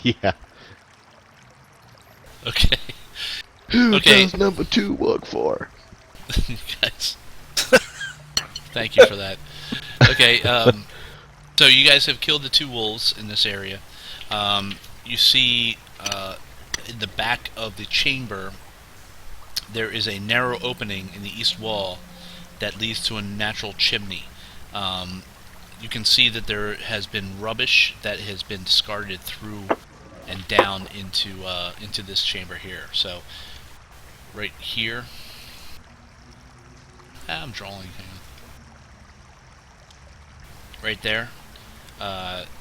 Yeah. Okay. Who Okay. does number 2 work for? You guys. Thank you for that. Okay, so you guys have killed the 2 wolves in this area. You see in the back of the chamber there is a narrow opening in the east wall that leads to a natural chimney. You can see that there has been rubbish that has been discarded through and down into this chamber here. So right here, I'm drawing. Hang on. Right there,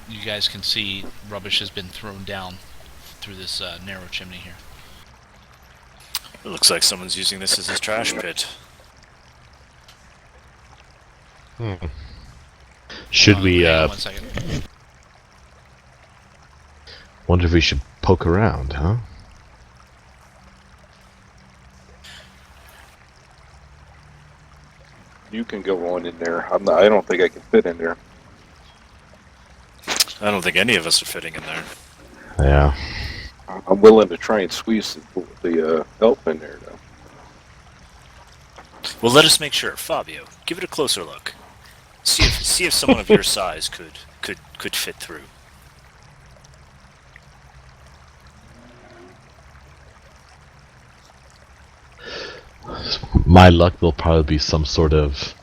you guys can see rubbish has been thrown down through this narrow chimney here. It looks like someone's using this as a trash pit. Should we, Hang on 1 second. wonder if we should poke around, huh? You can go on in there. I don't think I can fit in there. I don't think any of us are fitting in there. Yeah. I'm willing to try and squeeze the elf in there, though. Well, let us make sure. Fabio, give it a closer look. See if someone of your size could fit through. My luck will probably be some sort of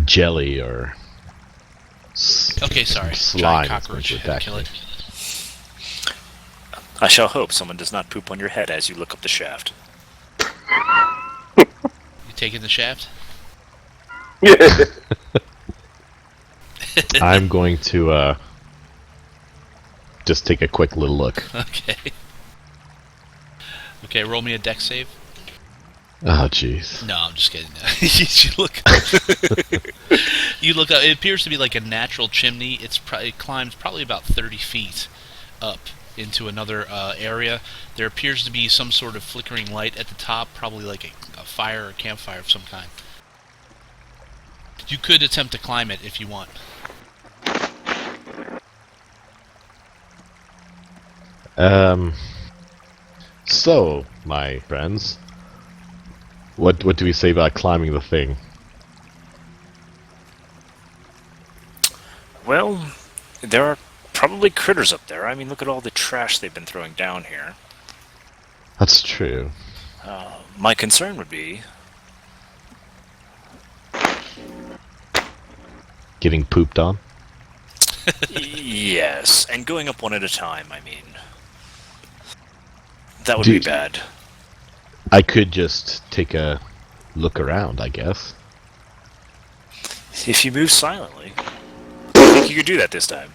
jelly or Okay, sorry. slime Giant that's going cockroach. to attack Kill me. it. I shall hope someone does not poop on your head as you look up the shaft. You taking the shaft? Yeah. I'm going to just take a quick little look. Okay. Okay, roll me a dex save. Oh, jeez. No, I'm just kidding. You look up. It appears to be like a natural chimney. It climbs probably about 30 feet up into another area. There appears to be some sort of flickering light at the top, probably like a fire or a campfire of some kind. You could attempt to climb it if you want. So, my friends, what do we say about climbing the thing? Well, there are probably critters up there. I mean, look at all the trash they've been throwing down here. That's true. My concern would be... Getting pooped on? Yes, and going up one at a time, I mean. That would be Dude. bad. I could just take a look around, I guess. If you move silently. I think you could do that this time.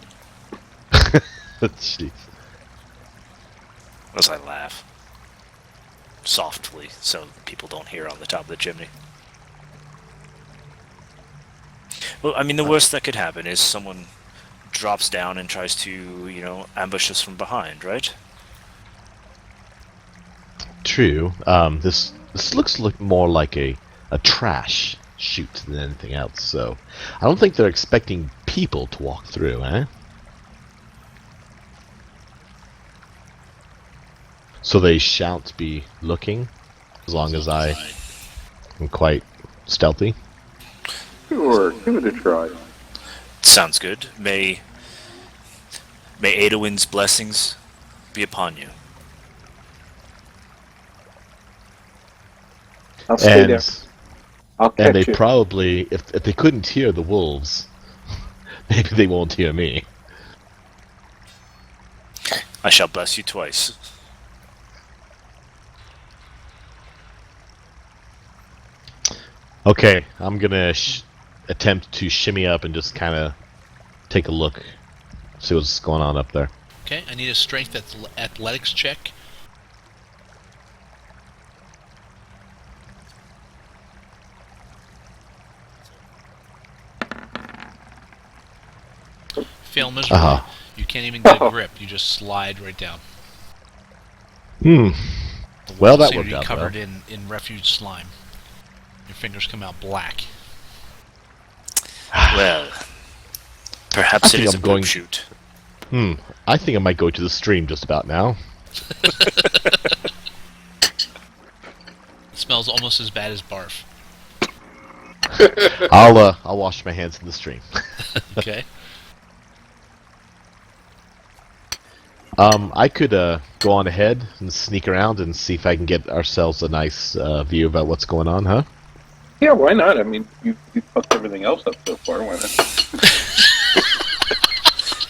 Jeez. As I laugh. Softly, so people don't hear on the top of the chimney. Well, I mean, the worst that could happen is someone drops down and tries to, ambush us from behind, right? True. This looks more like a trash chute than anything else, so I don't think they're expecting people to walk through, eh? So they shan't be looking, as long as I am quite stealthy. Sure, give it a try. Sounds good. May Adowin's blessings be upon you. I'll stay And there. I'll catch and they you. probably, if they couldn't hear the wolves, maybe they won't hear me. I shall bless you twice. Okay, I'm gonna attempt to shimmy up and just kind of take a look, see what's going on up there. Okay, I need a strength athletics check. Fail miserably. Uh-huh. You can't even get a grip. You just slide right down. Hmm. The Well, walls that seem to worked be out covered well. in refuge slime. Your fingers come out black. Well, perhaps I it think is I'm a going- poop shoot. I think I might go to the stream just about now. It smells almost as bad as barf. I'll wash my hands in the stream. Okay. I could go on ahead and sneak around and see if I can get ourselves a nice view about what's going on, huh? Yeah, why not? I mean, you fucked everything else up so far. Why not?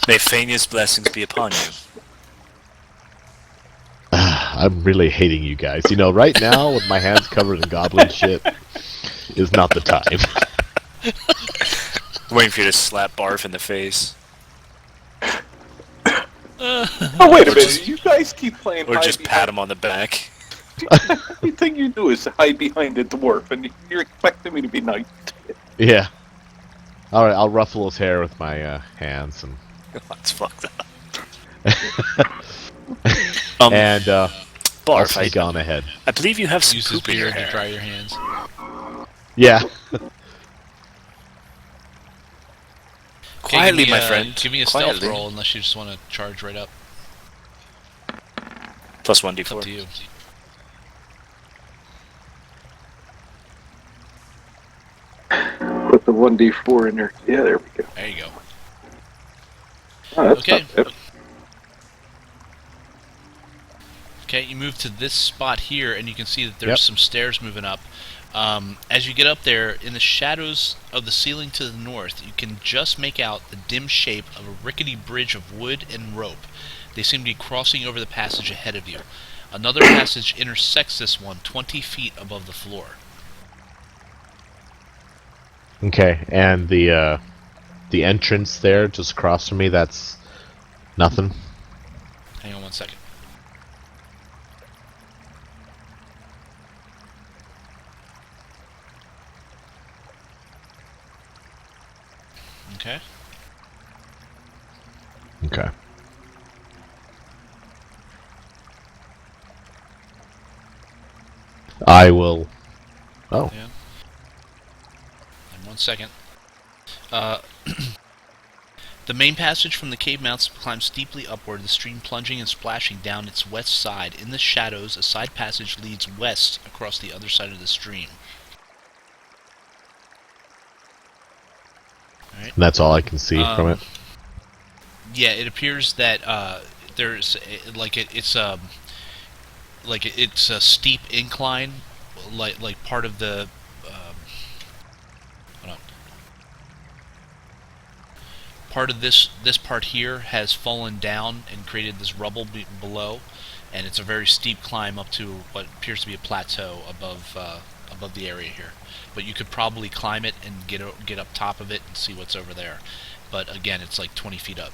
May Fania's blessings be upon you. I'm really hating you guys. You know, right now with my hands covered in goblin shit is not the time. Waiting for you to slap Barf in the face. Oh, wait a minute. You guys keep playing Or hide just behind... pat him on the back. Everything you do is hide behind a dwarf, and you're expecting me to be nice. Yeah. Alright, I'll ruffle his hair with my hands and... That's fucked up. and I'll Barf, sneak on ahead. I believe you have some Use his poop in your beard to hair. dry your hands. Yeah. Quietly, give me, my friend. Give me a Quietly. stealth roll unless you just want to charge right up. Plus It's up to 1d4. you. Put the 1d4 in there. Yeah, there we go. There you go. Oh, that's Okay. not bad. Okay, you move to this spot here, and you can see that there's Yep. some stairs moving up. As you get up there, in the shadows of the ceiling to the north, you can just make out the dim shape of a rickety bridge of wood and rope. They seem to be crossing over the passage ahead of you. Another passage intersects this one 20 feet above the floor. Okay, and the entrance there just across from me, that's nothing. Hang on one second. Okay. Okay. I will... Oh. Yeah. And 1 second. The main passage from the cave mouths climbs steeply upward, the stream plunging and splashing down its west side. In the shadows, a side passage leads west across the other side of the stream. Alright. And that's all I can see from it. Yeah, it appears that there's it's a steep incline, like part of the. Hold on. Part of this part here has fallen down and created this rubble below, and it's a very steep climb up to what appears to be a plateau above the area here. But you could probably climb it and get up top of it and see what's over there. But again, it's like 20 feet up.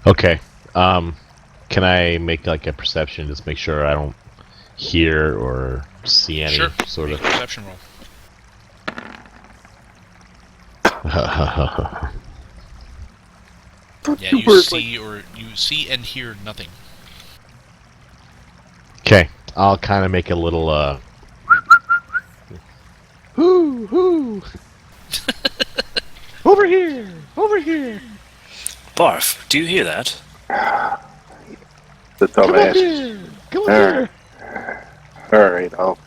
Okay. Can I make like a perception, just make sure I don't hear or see any Sure. sort Make of... a perception roll. Yeah, you see and hear nothing. Okay, I'll kind of make a little hoo hoo. Over here, over here. Barf, do you hear that? The Come up dumbass. here, come up here. Alright, I'll...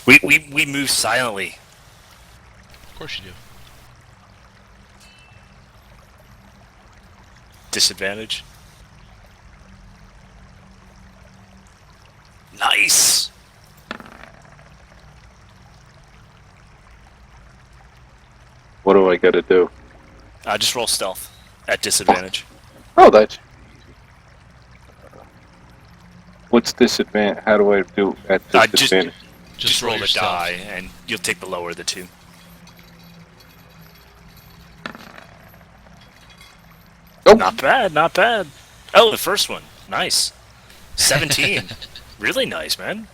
We move silently. Of course you do. Disadvantage. Nice! What do I gotta do? Just roll stealth at disadvantage. Oh, that's... What's disadvantage? How do I do at disadvantage? Just roll your a stealth. die, and you'll take the lower of the two. Oh. Not bad, not bad. Oh, the first one. Nice. 17. Really nice, man.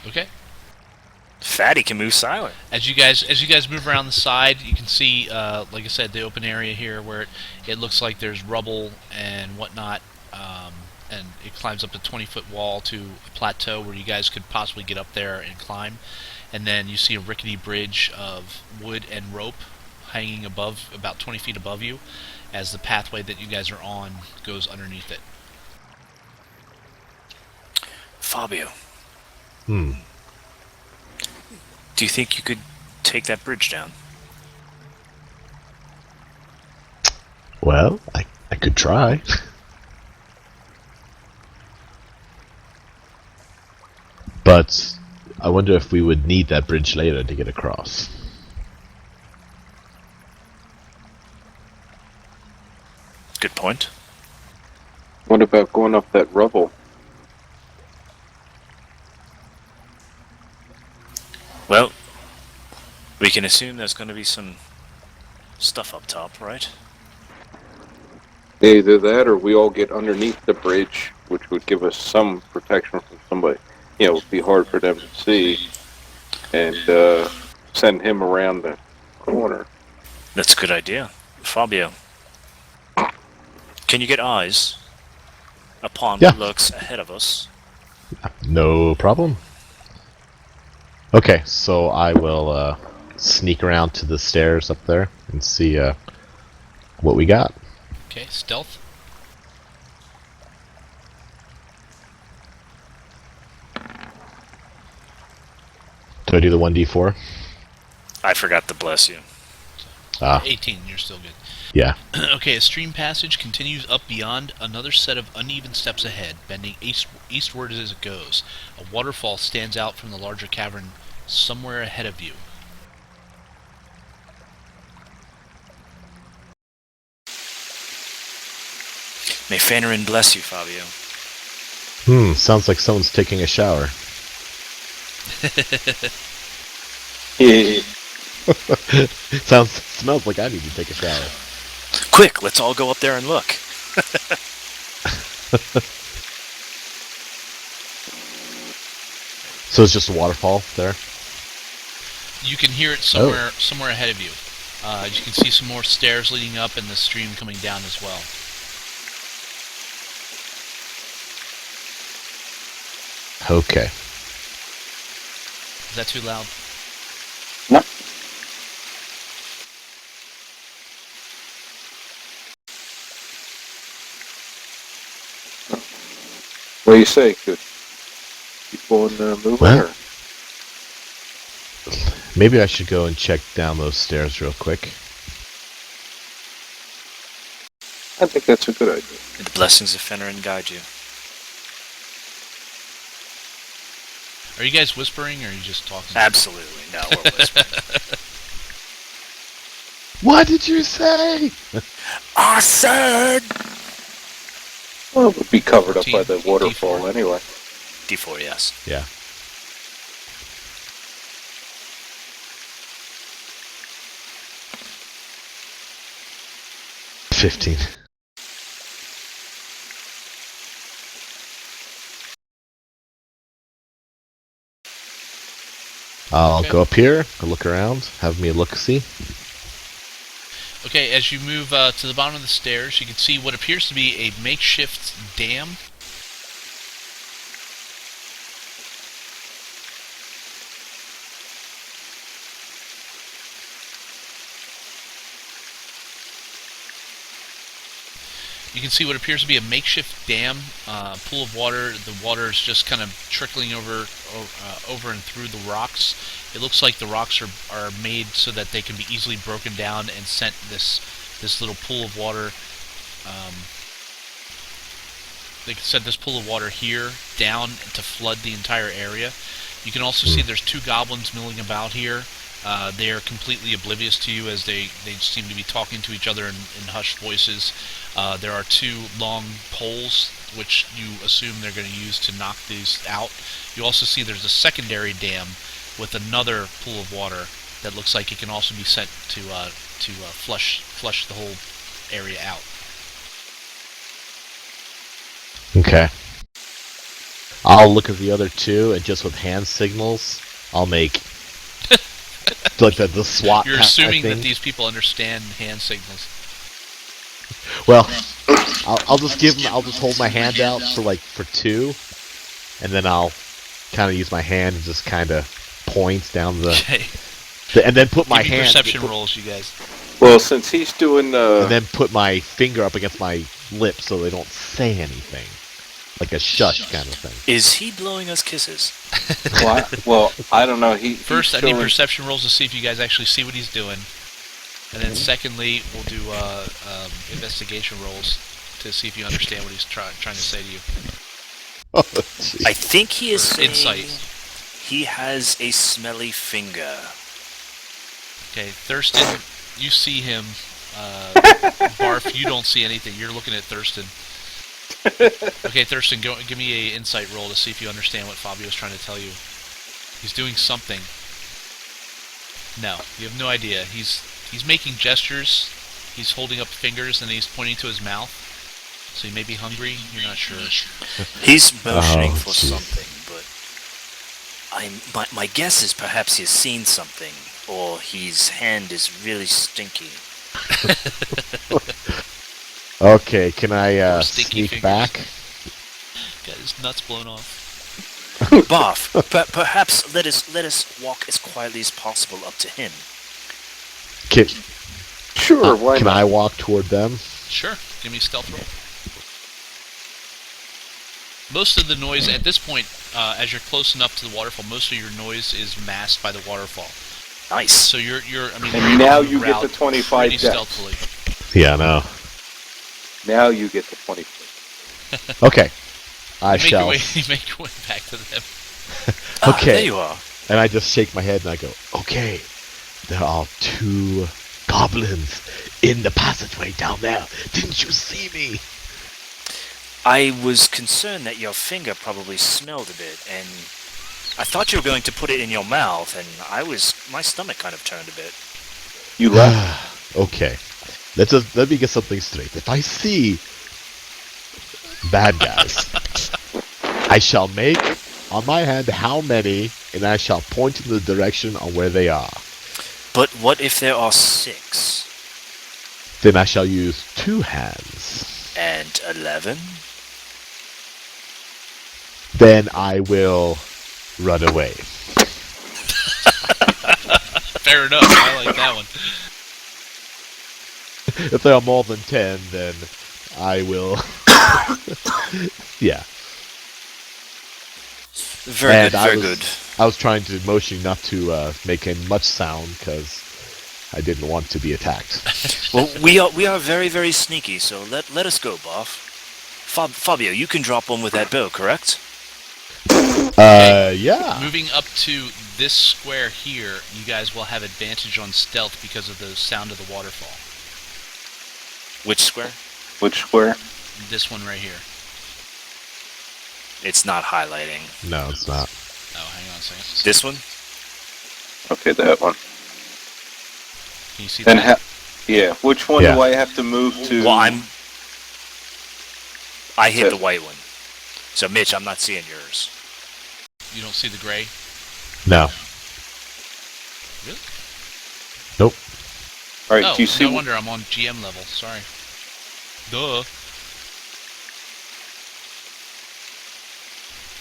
Okay. Fatty can move silent. As you guys move around the side, you can see, like I said, the open area here where it looks like there's rubble and whatnot, and it climbs up a 20-foot wall to a plateau where you guys could possibly get up there and climb. And then you see a rickety bridge of wood and rope hanging above, about 20 feet above you, as the pathway that you guys are on goes underneath it. Fabio, Hmm. do you think you could take that bridge down? Well, I could try. But I wonder if we would need that bridge later to get across. Good point. What about going up that rubble? Well, we can assume there's going to be some stuff up top, right? Either that or we all get underneath the bridge, which would give us some protection from somebody. You know, it would be hard for them to see. And send him around the corner. That's a good idea. Fabio, can you get eyes upon Yeah. what looks ahead of us? No problem. Okay, so I will sneak around to the stairs up there and see what we got. Okay, stealth. Do I do the 1d4? I forgot to bless you. 18, you're still good. Yeah. Okay, a stream passage continues up beyond another set of uneven steps ahead, bending eastward as it goes. A waterfall stands out from the larger cavern somewhere ahead of you. May Fanarin bless you, Fabio. Sounds like someone's taking a shower. Smells like I need to take a shower. Quick, let's all go up there and look. So it's just a waterfall there? You can hear it somewhere ahead of you. You can see some more stairs leading up and the stream coming down as well. Okay. Is that too loud? No. What do you say? Could keep on moving? Well, Or? maybe I should go and check down those stairs real quick. I think that's a good idea. May the blessings of Fanarin guide you. Are you guys whispering or are you just talking? Absolutely. No, we're whispering. What did you say? I said! Well, it would be covered up 14, by the waterfall D4. anyway. D4, yes. Yeah. $15. I'll Okay. go up here, I'll look around, have me a look-see. Okay, as you move to the bottom of the stairs, you can see what appears to be a makeshift dam. You can see what appears to be a makeshift dam, pool of water. The water is just kind of trickling over and through the rocks. It looks like the rocks are made so that they can be easily broken down and sent this little pool of water. They can send this pool of water here down to flood the entire area. You can also see there's two goblins milling about here. They are completely oblivious to you as they seem to be talking to each other in hushed voices. There are two long poles which you assume they're going to use to knock these out. You also see there's a secondary dam with another pool of water that looks like it can also be sent to flush the whole area out. Okay. I'll look at the other two, and just with hand signals, I'll make like the SWAT. You're assuming thing. that these people understand hand signals. Well, I'll just give them. I'll just hold my hand out for two, and then I'll kind of use my hand and just kind of point down the, Okay. and then put my Give me hand. perception rolls, you guys. Well, since he's doing and then put my finger up against my lips so they don't say anything, like a shush kind of thing. Is he blowing us kisses? well, I don't know. First, he's I need showing- perception rolls to see if you guys actually see what he's doing. And then secondly, we'll do investigation rolls to see if you understand what he's trying to say to you. Oh, gee. I think he is saying Insight. he has a smelly finger. Okay, Thurston, you see him. Barf, you don't see anything. You're looking at Thurston. Okay, Thurston, give me a insight roll to see if you understand what Fabio's trying to tell you. He's doing something. No, you have no idea. He's making gestures. He's holding up fingers and he's pointing to his mouth. So he may be hungry. You're not sure. He's motioning Oh, for jeez. something, but my guess is perhaps he's seen something, or his hand is really stinky. Okay, can I Stinky sneak fingers. back? Got his nuts blown off. Barf, perhaps let us walk as quietly as possible up to him. Can, Sure, why can not? I walk toward them? Sure. Give me a stealth roll. Most of the noise at this point, as you're close enough to the waterfall, most of your noise is masked by the waterfall. Nice. So you're I mean, And you're now on the you get route the 25 pretty deaths. stealthily. Yeah, no. Now you get the 20. Okay, I You shall. make your way back to them. Okay. There you are. And I just shake my head and I go, okay, there are 2 goblins in the passageway down there. Didn't you see me? I was concerned that your finger probably smelled a bit, and I thought you were going to put it in your mouth, and my stomach kind of turned a bit. You left. Okay, let me get something straight. If I see bad guys, I shall make on my hand how many, and I shall point in the direction on where they are. But what if there are 6 Then I shall use 2 hands. and 11? Then I will run away. Fair enough. I like that one. If there are more than 10, then I will. Yeah. Very And good, I very was- good. I was trying to motion not to make much sound because I didn't want to be attacked. Well, we are very, very sneaky, so let us go, Boff. Fabio, you can drop one with that bow, correct? Yeah. Moving up to this square here, you guys will have advantage on stealth because of the sound of the waterfall. Which square? Which square? This one right here. It's not highlighting. No, it's not. Oh, hang on a second. This one? Okay, that one. Can you see Then that? yeah, which one Yeah. do I have to move to? Well, I hit Yeah. the white one. So, Mitch, I'm not seeing yours. You don't see the gray? No. Really? Nope. All right, Oh, do you see? no wonder I'm on GM level. Sorry. Duh.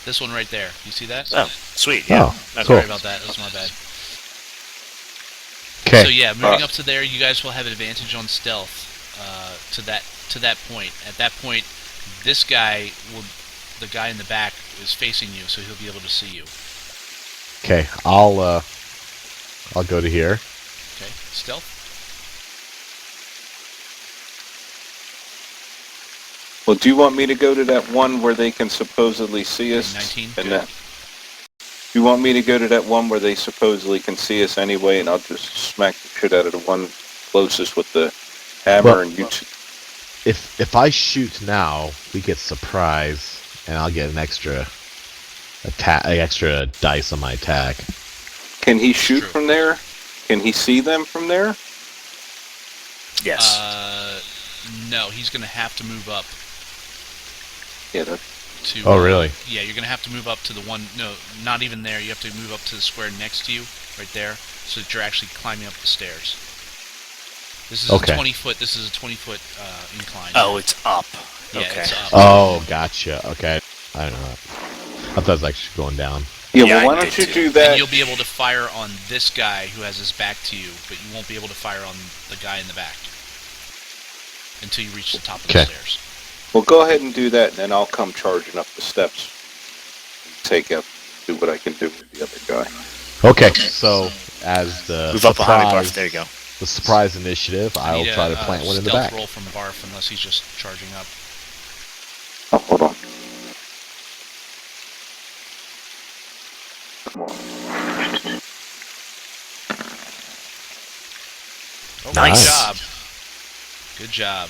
This one right there. You see that? Oh, sweet, yeah. Oh, Okay. cool. Sorry about that. That was my bad. Okay. So yeah, moving up to there, you guys will have advantage on stealth to that point. At that point, this guy the guy in the back is facing you, so he'll be able to see you. Okay. I'll go to here. Okay, stealth. Well, do you want me to go to that one where they can supposedly see us? 19. And Good. that. Do you want me to go to that one where they supposedly can see us anyway, and I'll just smack the shit out of the one closest with the hammer, Well- and you? If I shoot now, we get surprise, and I'll get an extra extra dice on my attack. Can he shoot True. from there? Can he see them from there? Yes. No, he's gonna have to move up Yeah. That, to. Oh, really? Yeah, you're gonna have to move up to the one. No, not even there. You have to move up to the square next to you, right there, so that you're actually climbing up the stairs. This is Okay. a 20-foot. This is a 20-foot incline. Oh, it's up. yeah, Okay. it's up. Oh, gotcha. Okay. I don't know that. I thought it was actually going down. Yeah, Yeah, well, why I don't did you too. do And that? you'll be able to fire on this guy who has his back to you, but you won't be able to fire on the guy in the back until you reach the top of the Okay. stairs. Well, go ahead and do that, and then I'll come charging up the steps. Do what I can do with the other guy. Okay, so as the Move up behind me, Barf. surprise, There you go. the surprise initiative, I I'll need try a to plant one in the stealth back. roll from Barf unless he's just charging up. Oh, hold on. Come on. Oh, Nice. Good job. Good job.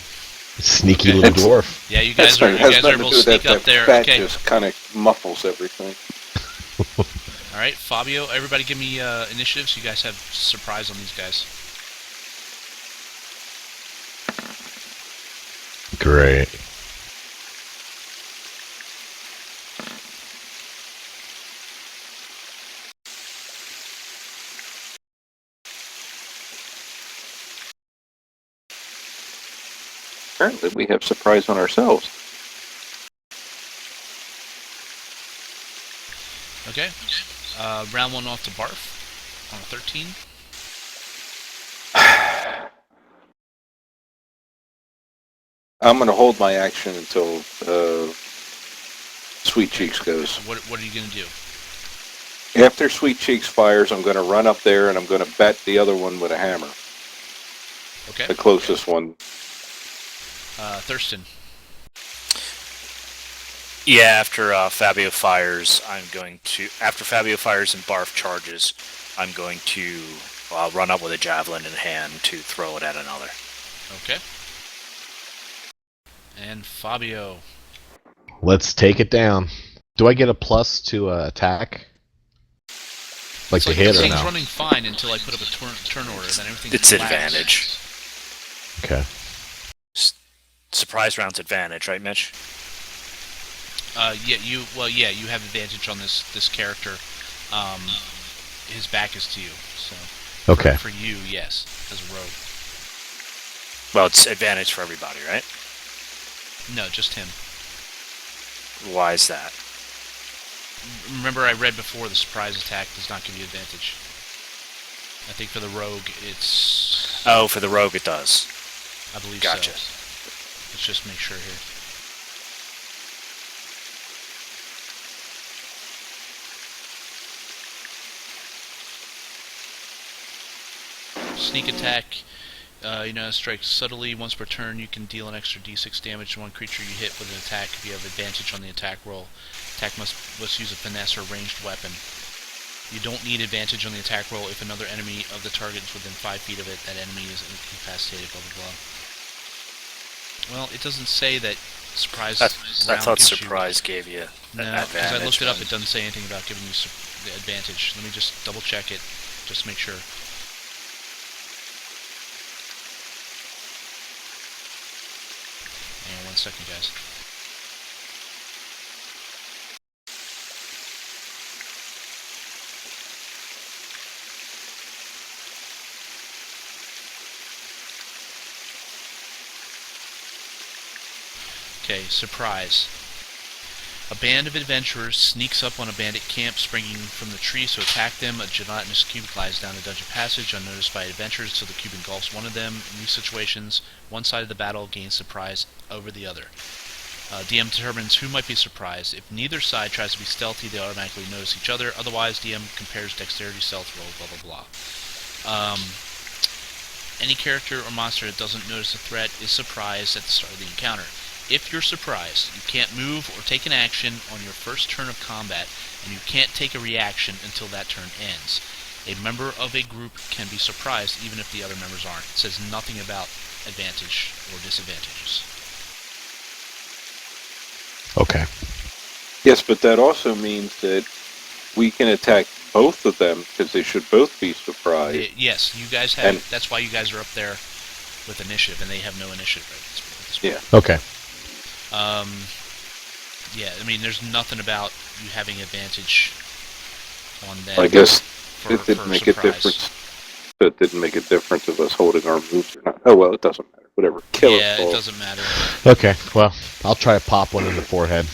Sneaky Okay. little dwarf. Yeah, you guys That's are right. It has able nothing to to do with sneak that. up there. That Okay. just kind of muffles everything. All right, Fabio. Everybody, give me initiatives. You guys have surprise on these guys. Great. Apparently, we have surprise on ourselves. Okay. Round one off to Barf on a 13. I'm going to hold my action until Sweet Cheeks goes. What are you gonna do? After Sweet Cheeks fires, I'm going to run up there and I'm going to bat the other one with a hammer. Okay. The closest one. Thurston. Yeah, after Fabio fires, after Fabio fires and Barf charges, I'm going to run up with a javelin in hand to throw it at another. Okay. And Fabio. Let's take it down. Do I get a plus to attack? Like to hit or everything's no? running fine until I put up a turn order, then everything. It's advantage. Okay. Surprise round's advantage, right, Mitch? Yeah, you have advantage on this character. His back is to you, so. Okay. For you, yes, as a rogue. Well, it's advantage for everybody, right? No, just him. Why is that? Remember, I read before the surprise attack does not give you advantage. I think for the rogue, it's. Oh, for the rogue it does. I believe Gotcha. so. Let's just make sure here. Sneak attack. Strike subtly once per turn. You can deal an extra d6 damage to one creature you hit with an attack if you have advantage on the attack roll. Attack must use a finesse or ranged weapon. You don't need advantage on the attack roll if another enemy of the target is within 5 feet of it. That enemy is incapacitated. Blah blah blah. Well, it doesn't say that surprise. I round thought gives surprise gave you No, an because I looked advantage. it up. It doesn't say anything about giving you the advantage. Let me just double check it, just to make sure. Hang on 1 second, guys. Okay, surprise. A band of adventurers sneaks up on a bandit camp springing from the tree, so attack them. A gelatinous cube glides down a dungeon passage unnoticed by adventurers until the cube engulfs one of them. In these situations, one side of the battle gains surprise over the other. DM determines who might be surprised. If neither side tries to be stealthy, they automatically notice each other. Otherwise, DM compares dexterity stealth roll, blah blah blah. Any character or monster that doesn't notice a threat is surprised at the start of the encounter. If you're surprised, you can't move or take an action on your first turn of combat, and you can't take a reaction until that turn ends. A member of a group can be surprised even if the other members aren't. It says nothing about advantage or disadvantages. Okay. Yes, but that also means that we can attack both of them because they should both be surprised. Yes, you guys have. That's why you guys are up there with initiative, and they have no initiative right at this point. Yeah. Okay. Yeah, I mean, there's nothing about you having advantage on them. I guess it for didn't make a surprise. difference. It didn't make a difference of us holding our moves or not. Oh well, it doesn't matter. Whatever. Kill Yeah, us all. it doesn't matter. Okay. Well, I'll try to pop one in the forehead.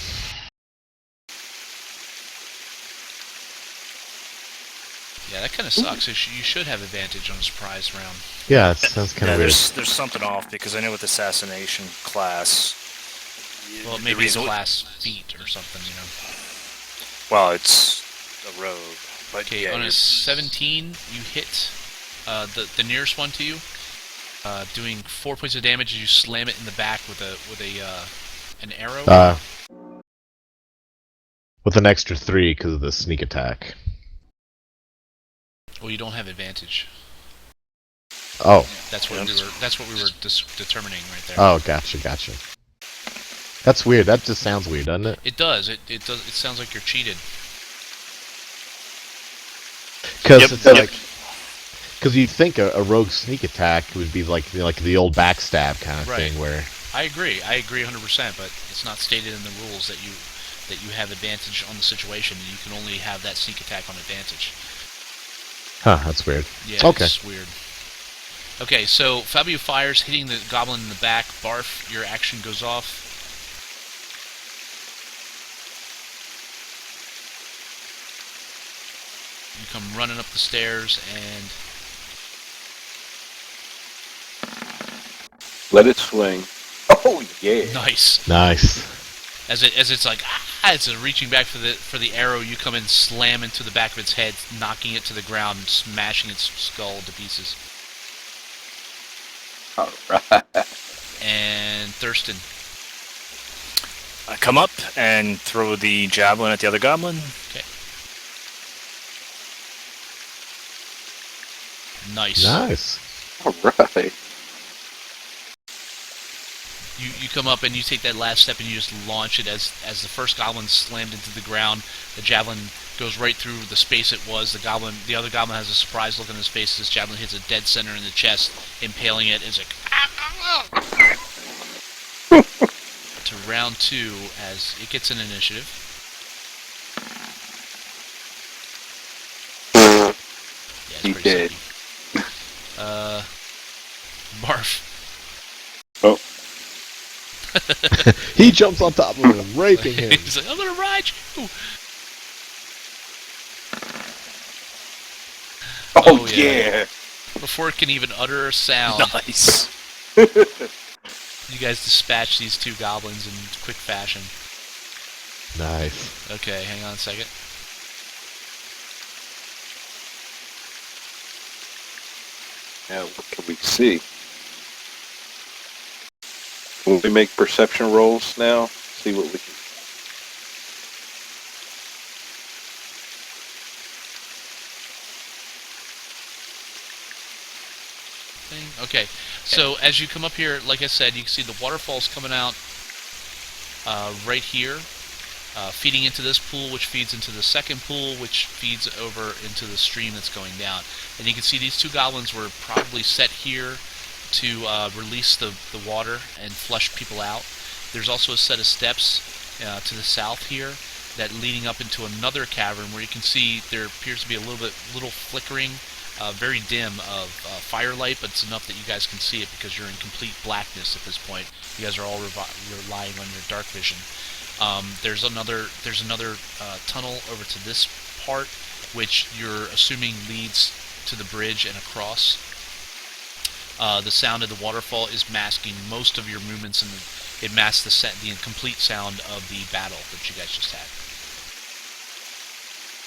that kind of sucks. You should have advantage on a surprise round. Yeah, it sounds kind of weird. There's something off because I know with assassination class. Well, the maybe it's reason- class feat or something, you know. Well, it's a rogue. But Okay, yeah, on a you're- 17, you hit the nearest one to you, doing 4 points of damage as you slam it in the back with an arrow. With an extra 3 because of the sneak attack. Well, you don't have advantage. Oh. That's what we were determining right there. Oh, gotcha. That's weird. That just sounds weird, doesn't it? It does. It does. It sounds like you're cheated. Because it's like, because you'd think a rogue sneak attack would be like the old backstab kind of thing, where. I agree 100%, but it's not stated in the rules that you have advantage on the situation, and you can only have that sneak attack on advantage. Huh, that's weird. Yeah, Okay. It's weird. Okay, so Fabio fires, hitting the goblin in the back. Barf, your action goes off. You come running up the stairs and Let it swing. Oh yeah. nice. As it's like it's reaching back for the arrow, you come in, slam into the back of its head, knocking it to the ground, smashing its skull to pieces. All right. And Thurston. I come up and throw the javelin at the other goblin. Okay. Nice. All right. You come up and you take that last step and you just launch it as the first goblin slammed into the ground. The javelin goes right through the space it was. The other goblin has a surprised look on his face. This javelin hits a dead center in the chest, impaling it. It's like to round 2 as it gets an initiative. Yeah, it's He pretty did. sucky. Barf. Oh. He jumps on top of him, raping him. He's like, I'm gonna ride you! Oh, yeah. Before it can even utter a sound, Nice. you guys dispatch these 2 goblins in quick fashion. Nice. Okay, hang on a second. Now, what can we see? Will we make perception rolls now? See what we can. Okay, so as you come up here, like I said, you can see the waterfalls coming out right here, feeding into this pool, which feeds into the second pool, which feeds over into the stream that's going down. And you can see these 2 goblins were probably set here to release the water and flush people out. There's also a set of steps to the south here that leading up into another cavern where you can see there appears to be a little flickering, very dim of firelight, but it's enough that you guys can see it because you're in complete blackness at this point. You guys are all relying on your dark vision. There's another tunnel over to this part, which you're assuming leads to the bridge and across. The sound of the waterfall is masking most of your movements, and it masks the complete sound of the battle that you guys just had.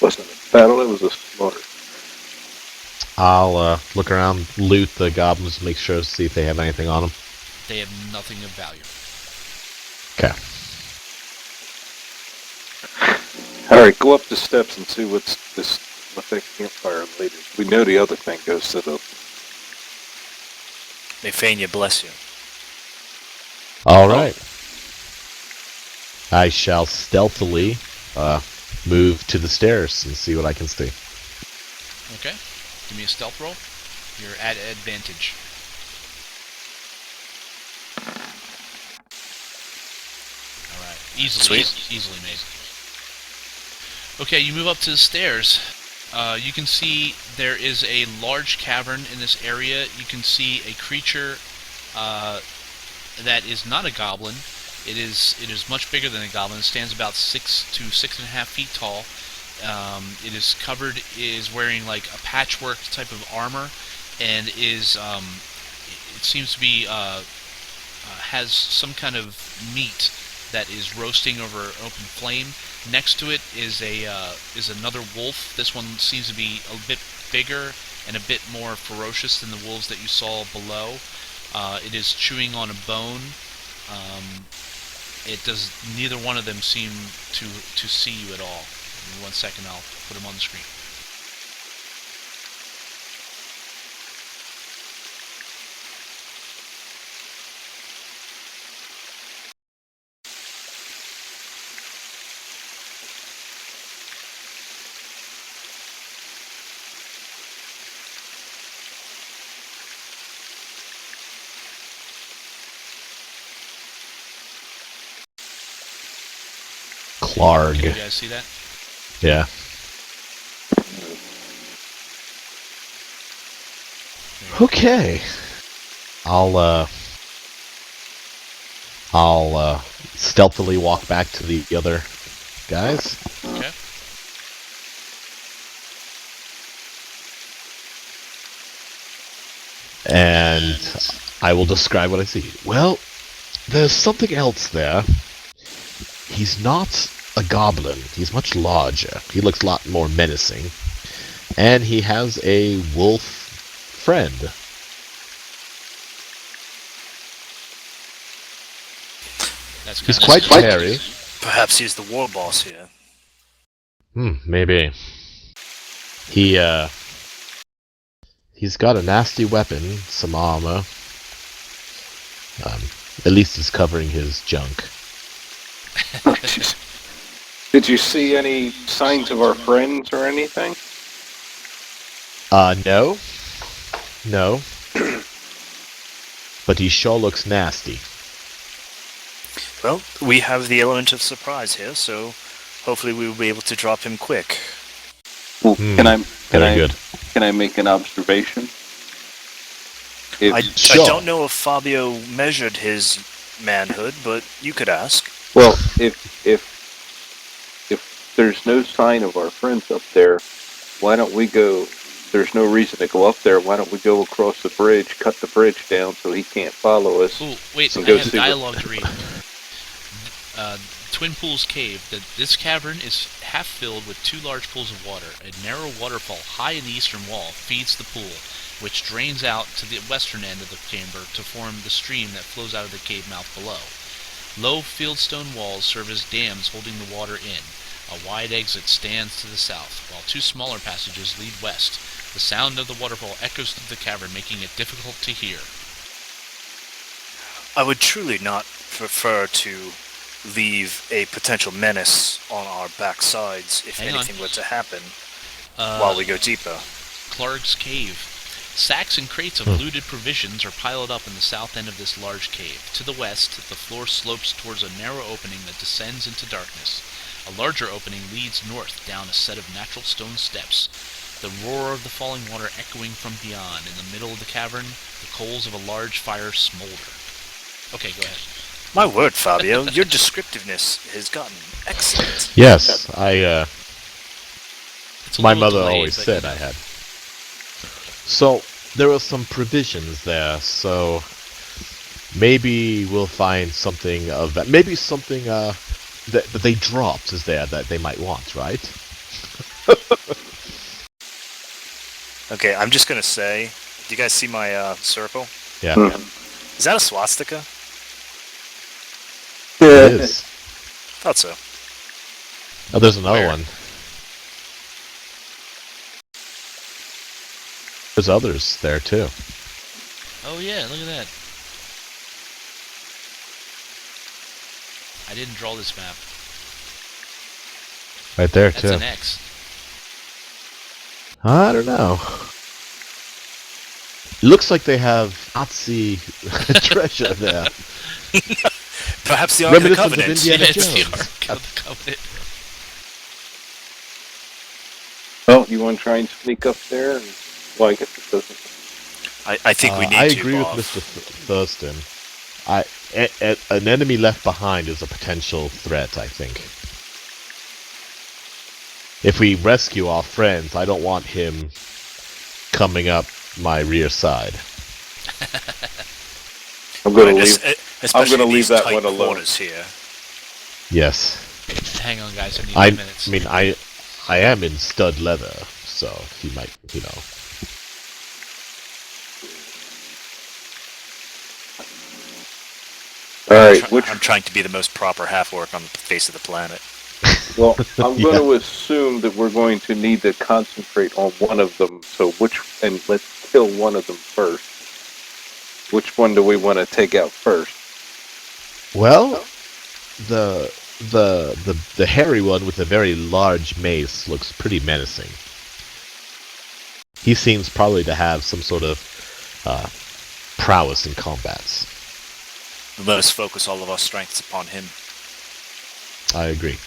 Wasn't a battle, it was a slaughter. I'll look around, loot the goblins, make sure to see if they have anything on them. They have nothing of value. Okay. Alright, go up the steps and see what that campfire later. We know the other thing goes to the. May Fania bless you. Alright. I shall stealthily move to the stairs and see what I can see. Okay. Give me a stealth roll. You're at advantage. Alright. Easily made. Okay, you move up to the stairs. You can see there is a large cavern in this area. You can see a creature that is not a goblin. It is much bigger than a goblin. It stands about 6 to 6.5 feet tall. It is wearing like a patchwork type of armor, and it seems to be has some kind of meat that is roasting over an open flame. Next to it is another wolf. This one seems to be a bit bigger and a bit more ferocious than the wolves that you saw below. It is chewing on a bone. It does. Neither one of them seem to see you at all. In 1 second, I'll put them on the screen. Clarg. Can you guys see that? Yeah. Okay. I'll stealthily walk back to the other guys. Okay. And I will describe what I see. Well, there's something else there. He's not a goblin. He's much larger. He looks a lot more menacing. And he has a wolf friend. That's He's kind quite hairy. Perhaps he's the war boss here. Maybe. He's got a nasty weapon, some armor. At least it's covering his junk. Did you see any signs of our friends or anything? No. No. But he sure looks nasty. Well, we have the element of surprise here, so hopefully we will be able to drop him quick. Well, Very good. Can I make an observation? I Sure. don't know if Fabio measured his manhood, but you could ask. Well, if there's no sign of our friends up there, why don't we go? There's no reason to go up there. Why don't we go across the bridge, cut the bridge down so he can't follow us? Ooh, wait, and I go have see what- dialogue to read. Twin Pools Cave. This cavern is half filled with two large pools of water. A narrow waterfall high in the eastern wall feeds the pool, which drains out to the western end of the chamber to form the stream that flows out of the cave mouth below. Low fieldstone walls serve as dams holding the water in. A wide exit stands to the south, while two smaller passages lead west. The sound of the waterfall echoes through the cavern, making it difficult to hear. I would truly not prefer to leave a potential menace on our backsides if Hang on. anything were to happen while we go deeper. Clark's Cave. Sacks and crates of looted provisions are piled up in the south end of this large cave. To the west, the floor slopes towards a narrow opening that descends into darkness. A larger opening leads north down a set of natural stone steps. The roar of the falling water echoing from beyond. In the middle of the cavern, the coals of a large fire smolder. Okay, go ahead. My word, Fabio, your descriptiveness has gotten excellent. Yes, It's a my little mother delayed, always but, said I had. So, there were some provisions there, so maybe we'll find something of that. Maybe something that they dropped is there that they might want, right? Okay, I'm just gonna say, do you guys see my circle? Yeah, Is that a swastika? it is. Thought so. Oh, there's another Where? one. There's others there too. Oh yeah, look at that. I didn't draw this map. Right there That's too. an X. I don't know. It looks like they have Nazi treasure there. Perhaps the Ark of the Reminiscent of Covenant. Indiana Yeah, it's the Jones. Ark of the Covenant. Well, you want to try and sneak up there? Well, I guess it doesn't. I think we need I to, agree Bob. with Mr. Thurston. An enemy left behind is a potential threat, I think. if we rescue our friends, I don't want him coming up my rear side. I'm gonna Right, leave. especially I'm gonna in leave these that tight one alone. quarters here. Yes. Hang on, guys. I need I 2 minutes. mean, I am in stud leather, so he might, All right. Which? I'm trying to be the most proper half-orc on the face of the planet. Well, I'm Yeah. going to assume that we're going to need to concentrate on one of them. So and let's kill one of them first. Which one do we want to take out first? Well, the hairy one with a very large mace looks pretty menacing. He seems probably to have some sort of prowess in combats. Let us focus all of our strengths upon him. I agree.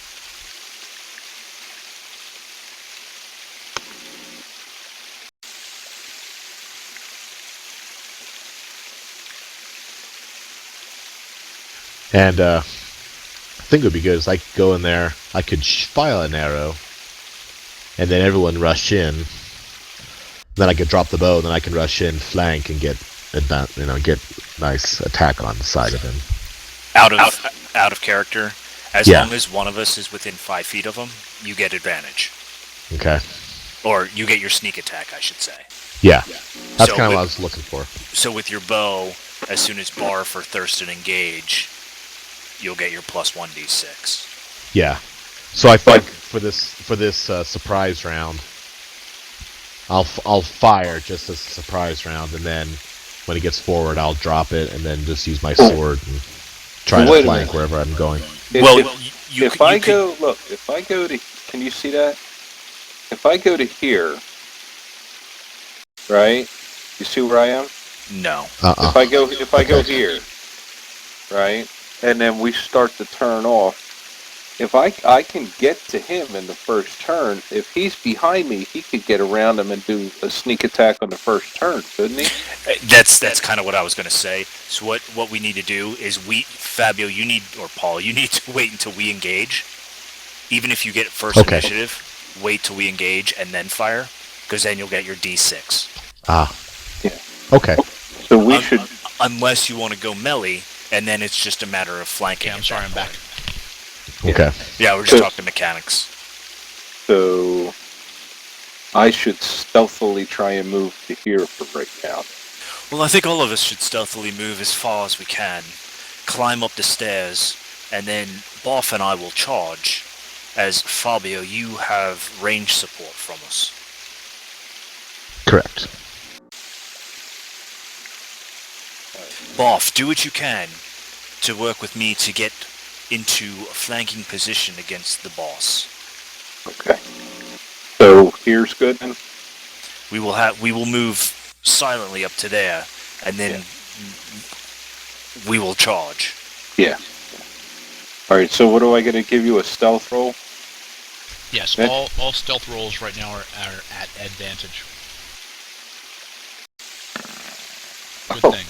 And I think it would be good is I could go in there, I could fire an arrow, and then everyone rush in. Then I could drop the bow, and then I can rush in, flank, and get nice attack on the side of him. Out of character. As Yeah. long as one of us is within 5 feet of him, you get advantage. Okay. Or you get your sneak attack, I should say. Yeah. That's So kind of with- what I was looking for. So with your bow, as soon as Barf or Thurston engage, you'll get your plus 1d6. Yeah. So I think for this surprise round, I'll fire just as a surprise round, and then when he gets forward, I'll drop it, and then just use my sword and try to Wait a flank minute. wherever I'm going. If I go to, can you see that? If I go to here, right? You see where I am? No. If I go here, right, and then we start to turn off. If I can get to him in the first turn, if he's behind me, he could get around him and do a sneak attack on the first turn, couldn't he? That's kind of what I was going to say. So what we need to do is Fabio, or Paul, you need to wait until we engage. Even if you get first Okay. initiative, wait till we engage and then fire, because then you'll get your d6. Yeah. Okay. So we should. Unless you want to go melee, and then it's just a matter of flanking. Okay, I'm at sorry, that I'm back. point. Okay. Yeah, we're just talking mechanics. So I should stealthily try and move to here for right now. Well, I think all of us should stealthily move as far as we can, climb up the stairs, and then Boff and I will charge. As Fabio, you have range support from us. Correct. Boff, do what you can to work with me to get into a flanking position against the boss. Okay. So here's good then? We will move silently up to there, and then we will charge. Yeah. Alright, so what do I get to give you, a stealth roll? Yes, Okay. all stealth rolls right now are at advantage. Good Oh. thing.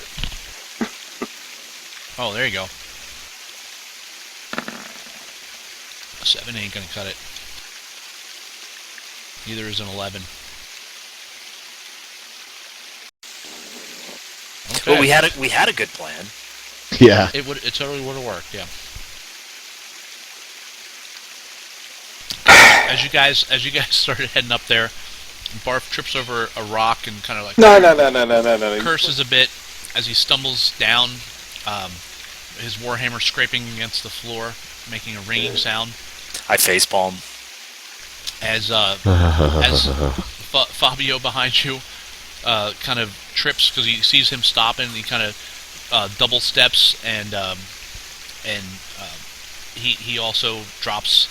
Oh, there you go. 7 ain't gonna cut it. Neither is an 11. Okay. Well, we had a good plan. Yeah. It totally would have worked, yeah. As you guys started heading up there, Barf trips over a rock and kind of like No. curses a bit as he stumbles down, his warhammer scraping against the floor, making a ringing sound. I facepalm. As Fabio behind you kind of trips because he sees him stopping, and he kind of double steps, and he also drops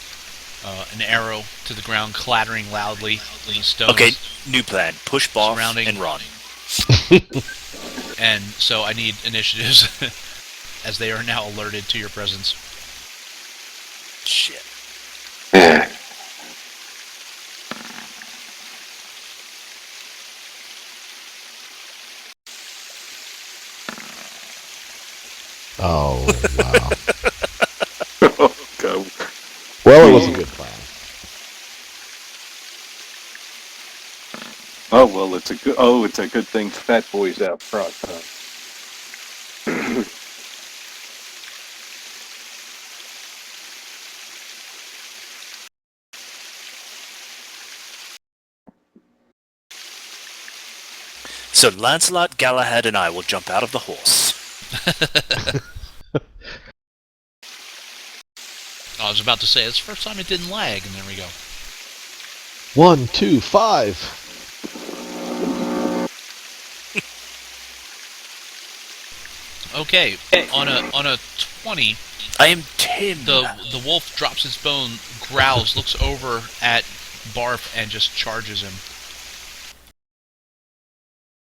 an arrow to the ground, clattering loudly in the stones. Okay, new plan. Push Boff Surrounding- and run. And so I need initiatives as they are now alerted to your presence. Shit. Oh, wow. Go. Well, it was a good plan. it's a good thing Fat Boy's out front, huh? So Lancelot, Galahad, and I will jump out of the horse. I was about to say, it's the first time it didn't lag, and there we go. 1, 2, 5. Okay, on a 20, I am Tim. the wolf drops its bone, growls, looks over at Barf, and just charges him.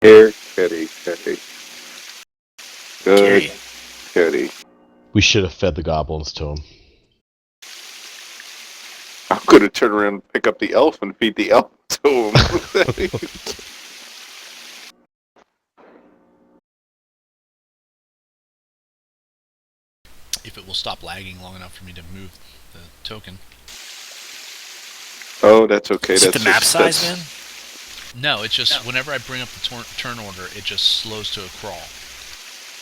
Here, Kitty. Good, Kitty. Kitty. We should have fed the goblins to him. I'm gonna turn around and pick up the elf and feed the elf to him. If it will stop lagging long enough for me to move the token. Oh, that's okay. Is it That's the map just, size, that's- man? No, it's just whenever I bring up the turn order, it just slows to a crawl.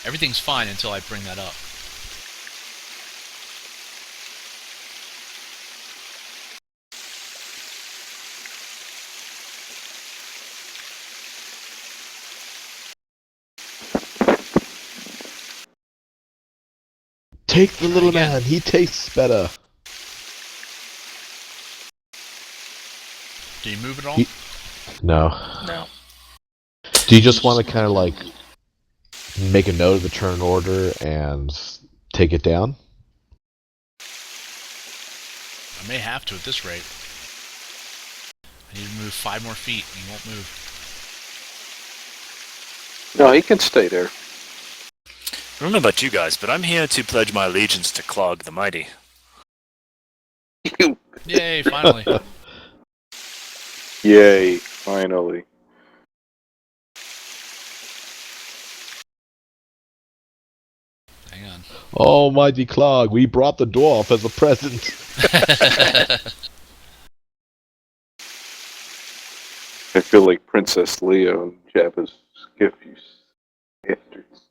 Everything's fine until I bring that up. Take the little Again. man. He tastes better. Do you move it all? No. No. Do you just want to kind of like make a note of the turn order and take it down? I may have to at this rate. I need to move 5 more feet, and he won't move. No, he can stay there. I don't know about you guys, but I'm here to pledge my allegiance to Clog the Mighty. Yay, finally. Yay, finally. Hang on. Oh, mighty Clog, we brought the dwarf as a present. I feel like Princess Leo and Jabba's gift, you bastards.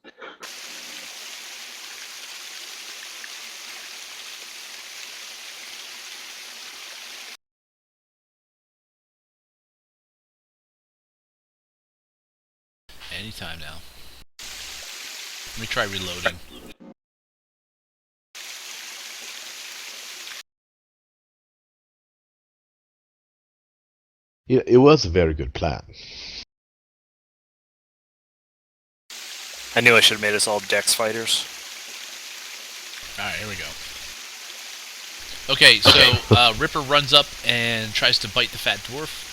Anytime now. Let me try reloading. Yeah, it was a very good plan. I knew I should have made us all Dex fighters. Alright, here we go. Okay, so Ripper runs up and tries to bite the fat dwarf.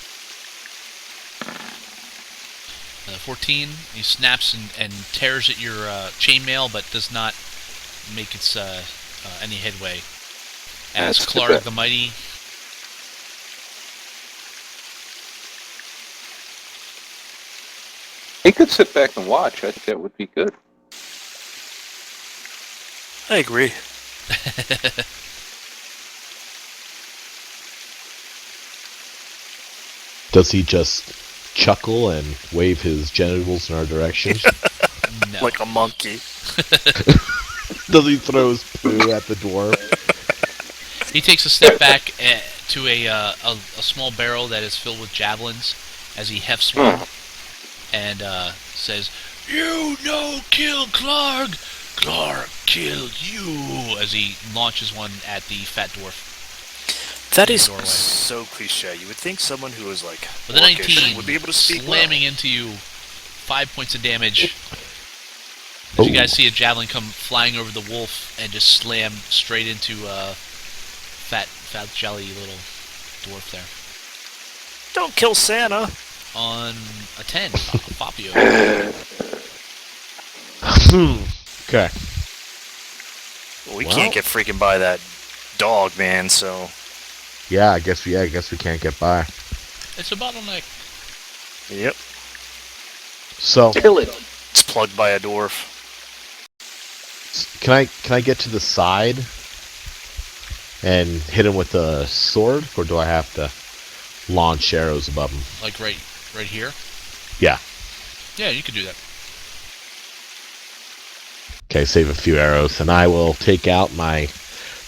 14, he snaps and tears at your chainmail, but does not make its any headway. As That's Clark good. the Mighty He could sit back and watch. I think that would be good. I agree. Does he just chuckle and wave his genitals in our direction? no. Like a monkey. Does he throw his poo at the dwarf? He takes a step back to a small barrel that is filled with javelins as he hefts one and says, "You no kill Clark! Clark killed you!" as he launches one at the fat dwarf. That is Doorway. so cliche. You would think someone who is like With a orcish 19, would be able to speak slamming into you, 5 points of damage. As you guys see a javelin come flying over the wolf and just slam straight into fat jelly little dwarf there. well. Don't kill Santa. On a 10, Fabio. Okay. Well, we Well. can't get freaking by that dog, man. So Yeah, I guess we can't get by. It's a bottleneck. yep, So Kill it. it's plugged by a dwarf. can I get to the side and hit him with a sword, or do I have to launch arrows above him? Like right here. Yeah. Yeah, you could do that. Okay, save a few arrows, and I will take out my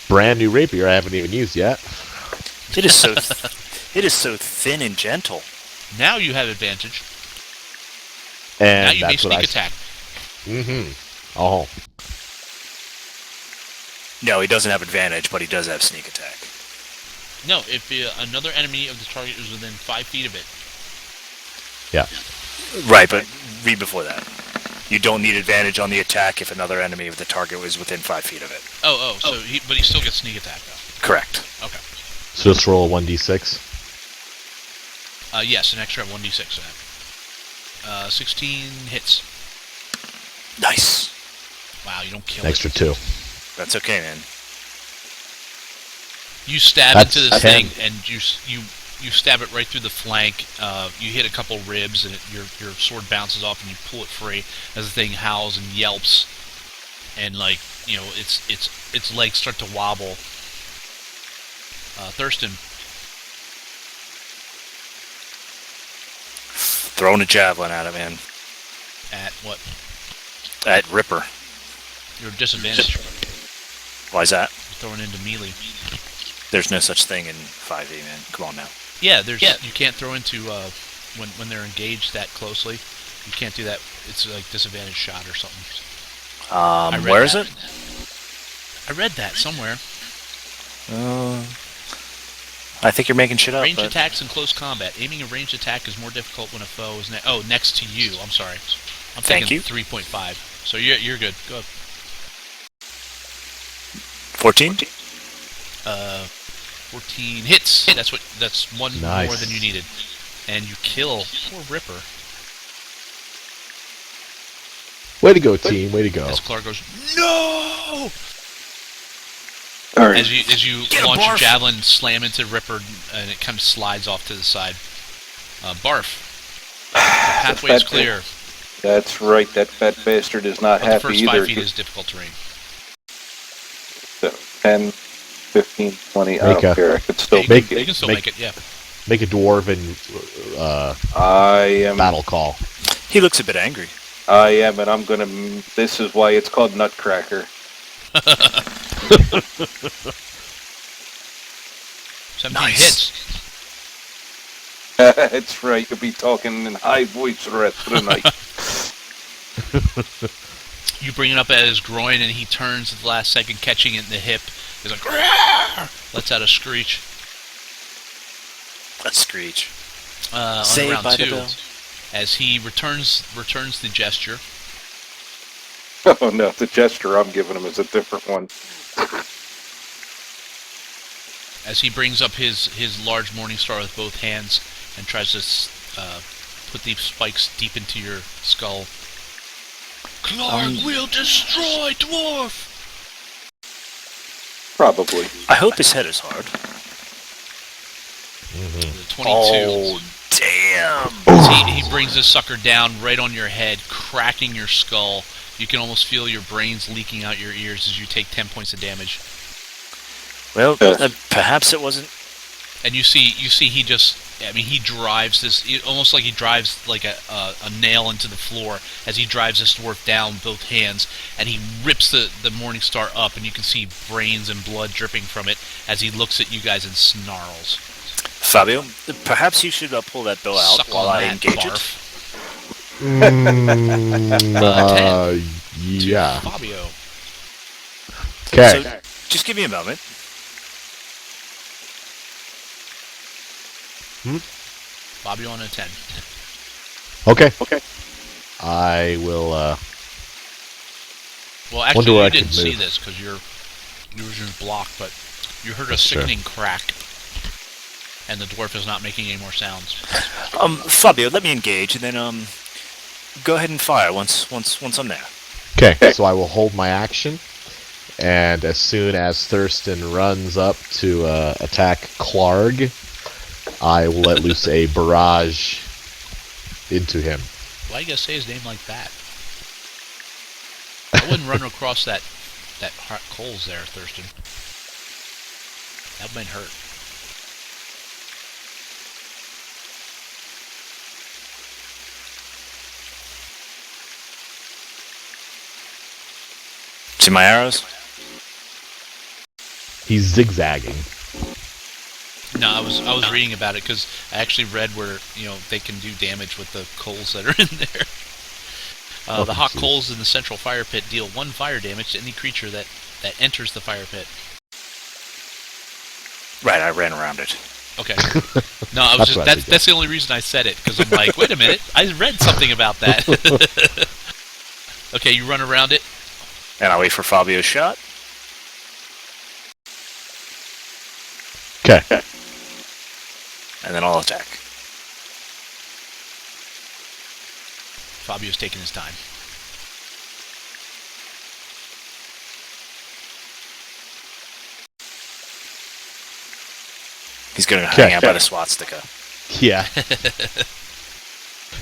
brand new rapier I haven't even used yet. It is so it is so thin and gentle. Now you have advantage. And Now you may that's what sneak I... attack. Oh. No, he doesn't have advantage, but he does have sneak attack. No, if another enemy of the target is within 5 feet of it. Yeah. Right, but read before that. You don't need advantage on the attack if another enemy of the target was within 5 feet of it. But he still gets sneak attack, though. Correct. Okay. So just roll a 1d6. Yes, an extra 1d6 to that. 16 hits. Nice. Wow, you don't kill An extra 2. That's okay, man. You stab That's into this 10. thing, and you stab it right through the flank. You hit a couple ribs, and your sword bounces off, and you pull it free as the thing howls and yelps, and its legs start to wobble. Thurston. Throwing a javelin at it, man. At what? At Ripper. You're disadvantaged. Why is that? You're throwing into melee. There's no such thing in 5e, man. Come on now. Yeah, you can't throw into when they're engaged that closely. You can't do that. It's like disadvantage shot or something. Where is it? I read that somewhere. I think you're making shit up. Ranged but... attacks in close combat. Aiming a ranged attack is more difficult when a foe is next to you. I'm sorry. I'm Thank you. 3.5. So you're good. Go up. 14? 14 hits. That's one Nice. more than you needed, and you kill poor Ripper. Way to go, team. Way to go. As Clark goes, no! All right. As you Get him, launch your Barf! javelin, slam into Ripper, and it kind of slides off to the side. Barf. The pathway is clear. That's right. That fat bastard is not But the happy first either. 5 feet is difficult terrain. So 10, 15, 20. I Make don't a- care. I could still You make can it. still make- make it, yeah. Make a dwarven I am. battle call. He looks a bit angry. I am, and I'm gonna. This is why it's called Nutcracker. 17 Nice. hits. That's right. You'll be talking in high voice the rest of the night. You bring it up at his groin, and he turns at the last second, catching it in the hip. He's like, "Grrr!" Lets out a screech. Let's screech. On Saved round by the 2, bell. as he returns the gesture. Oh no, the gesture I'm giving him is a different one. As he brings up his large morning star with both hands and tries to put these spikes deep into your skull. Clark will destroy dwarf. Probably. I hope his head is hard. The 22. Oh, damn. As he brings this sucker down right on your head, cracking your skull. You can almost feel your brains leaking out your ears as you take 10 points of damage. Well, perhaps it wasn't. And you see he just, he drives this, almost like he drives like a nail into the floor as he drives this dwarf down with both hands, and he rips the Morning Star up, and you can see brains and blood dripping from it as he looks at you guys and snarls. Fabio, perhaps you should pull that bill out Suck while on I that, engage barf. Yeah. Fabio. Okay. So, just give me a moment. Fabio on a 10. Okay. I will. Well, actually, where you I could didn't see move. this because yours was blocked, but you heard a That's true. sickening crack, and the dwarf is not making any more sounds. Fabio, let me engage, and then go ahead and fire once I'm there. Okay. So I will hold my action, and as soon as Thurston runs up to attack Clarg, I will let loose a barrage into him. Why you gotta say his name like that? I wouldn't run across that hot coals there, Thurston. That might hurt. See my arrows? He's zigzagging. No, I was reading about it because I actually read where they can do damage with the coals that are in there. The hot coals in the central fire pit deal 1 fire damage to any creature that enters the fire pit. Right, I ran around it. Okay. No, I was that's the only reason I said it, because I'm like, wait a minute, I read something about that. Okay, you run around it. And I wait for Fabio's shot. Okay. And then I'll attack. Fabio's taking his time. He's gonna hang out by the swastika. Yeah.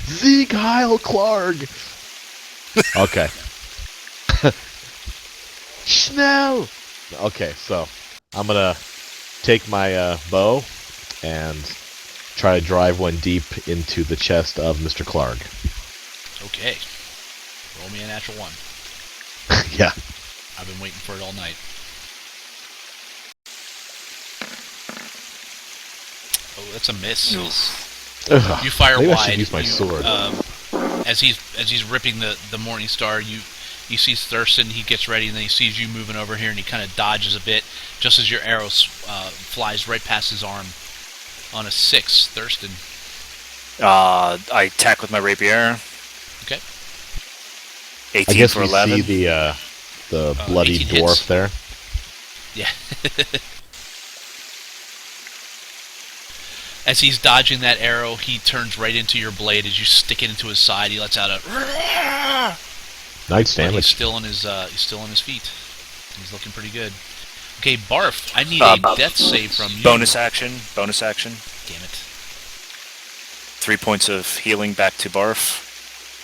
Zeke Heil Clark. Okay. Schnell. Okay, so I'm gonna take my bow and try to drive one deep into the chest of Mr. Clark. Okay. Roll me a natural 1. Yeah. I've been waiting for it all night. Oh, that's a miss. Ugh, You fire maybe wide. I should use my sword. As he's ripping the Morning Star, you see Thurston. He gets ready, and then he sees you moving over here, and he kind of dodges a bit, just as your arrow flies right past his arm. On a 6, Thurston. I attack with my rapier. Okay. 18 I guess for we 11. see the bloody 18 dwarf hits. there. Yeah. As he's dodging that arrow, he turns right into your blade. As you stick it into his side, he lets out a. Nice But he's damage. still on his feet. He's looking pretty good. Okay, Barf, I need a death save from you. Bonus action. Damn it. 3 points of healing back to Barf.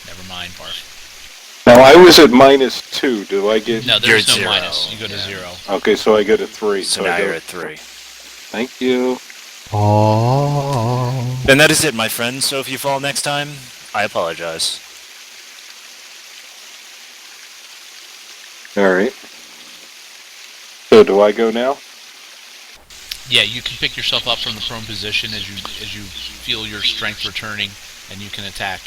Never mind, Barf. Now I was at -2. Do I get? No, You're there's at no 0. minus. You go to 0. Okay, so I go to 3. So I now go- you're at 3. Thank you. Aww. And that is it, my friends. So if you fall next time, I apologize. All right. So do I go now? Yeah, you can pick yourself up from the prone position as you feel your strength returning, and you can attack.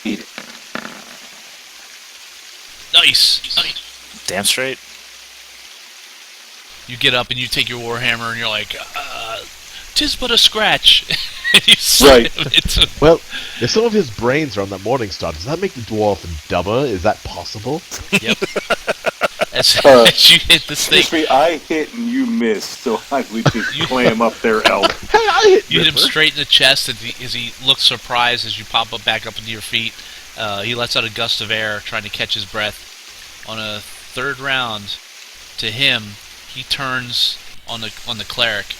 Eat it. Nice. Damn straight. You get up and you take your warhammer, and you're like, "'Tis but a scratch." And you slam it. Well, if some of his brains are on that Morning Star, does that make the dwarf dumber? Is that possible? Yep. As you hit this thing, Excuse me, I hit and you missed, so I would just clam up their elbow. Hey, I hit you hit him Ripper. straight in the chest as he looks surprised as you pop up back up into your feet. He lets out a gust of air, trying to catch his breath. On a 3rd round, to him, he turns on the cleric.